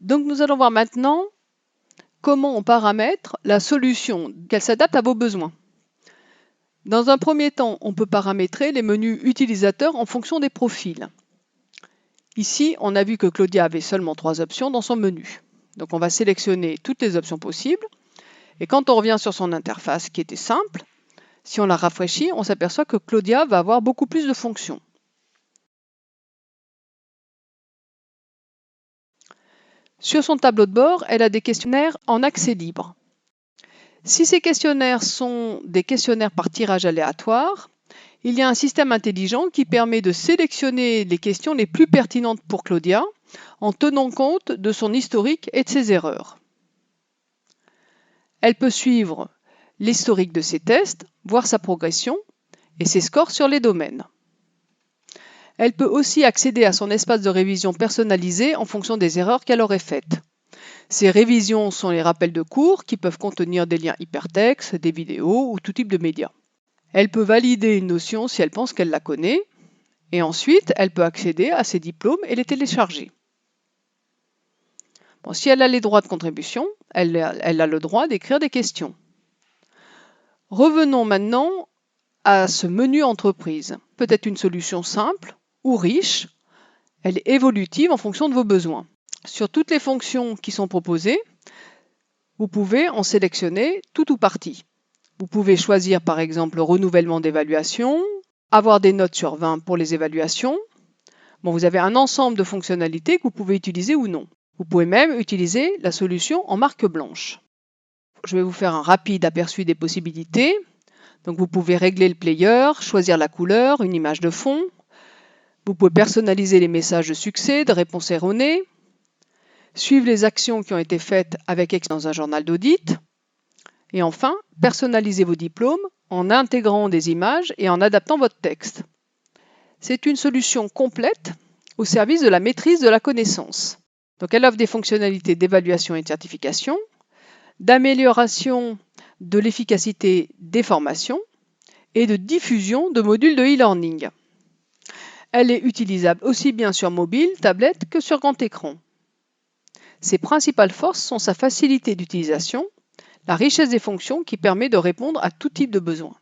Donc nous allons voir maintenant comment on paramètre la solution, qu'elle s'adapte à vos besoins. Dans un premier temps, on peut paramétrer les menus utilisateurs en fonction des profils. Ici, on a vu que Claudia avait seulement 3 options dans son menu. Donc on va sélectionner toutes les options possibles. Et quand on revient sur son interface qui était simple, si on la rafraîchit, on s'aperçoit que Claudia va avoir beaucoup plus de fonctions. Sur son tableau de bord, elle a des questionnaires en accès libre. Si ces questionnaires sont des questionnaires par tirage aléatoire, il y a un système intelligent qui permet de sélectionner les questions les plus pertinentes pour Claudia en tenant compte de son historique et de ses erreurs. Elle peut suivre l'historique de ses tests, voir sa progression et ses scores sur les domaines. Elle peut aussi accéder à son espace de révision personnalisé en fonction des erreurs qu'elle aurait faites. Ces révisions sont les rappels de cours qui peuvent contenir des liens hypertextes, des vidéos ou tout type de médias. Elle peut valider une notion si elle pense qu'elle la connaît, et ensuite elle peut accéder à ses diplômes et les télécharger. Bon, si elle a les droits de contribution, elle a le droit d'écrire des questions. Revenons maintenant à ce menu entreprise. Peut-être une solution simple ou riche, elle est évolutive en fonction de vos besoins. Sur toutes les fonctions qui sont proposées, vous pouvez en sélectionner tout ou partie. Vous pouvez choisir par exemple le renouvellement d'évaluation, avoir des notes sur 20 pour les évaluations. Bon, vous avez un ensemble de fonctionnalités que vous pouvez utiliser ou non. Vous pouvez même utiliser la solution en marque blanche. Je vais vous faire un rapide aperçu des possibilités. Donc vous pouvez régler le player, choisir la couleur, une image de fond. Vous pouvez personnaliser les messages de succès, de réponses erronées, suivre les actions qui ont été faites avec Excel dans un journal d'audit. Et enfin, personnaliser vos diplômes en intégrant des images et en adaptant votre texte. C'est une solution complète au service de la maîtrise de la connaissance. Donc elle offre des fonctionnalités d'évaluation et de certification, d'amélioration de l'efficacité des formations et de diffusion de modules de e-learning. Elle est utilisable aussi bien sur mobile, tablette que sur grand écran. Ses principales forces sont sa facilité d'utilisation, la richesse des fonctions qui permet de répondre à tout type de besoins.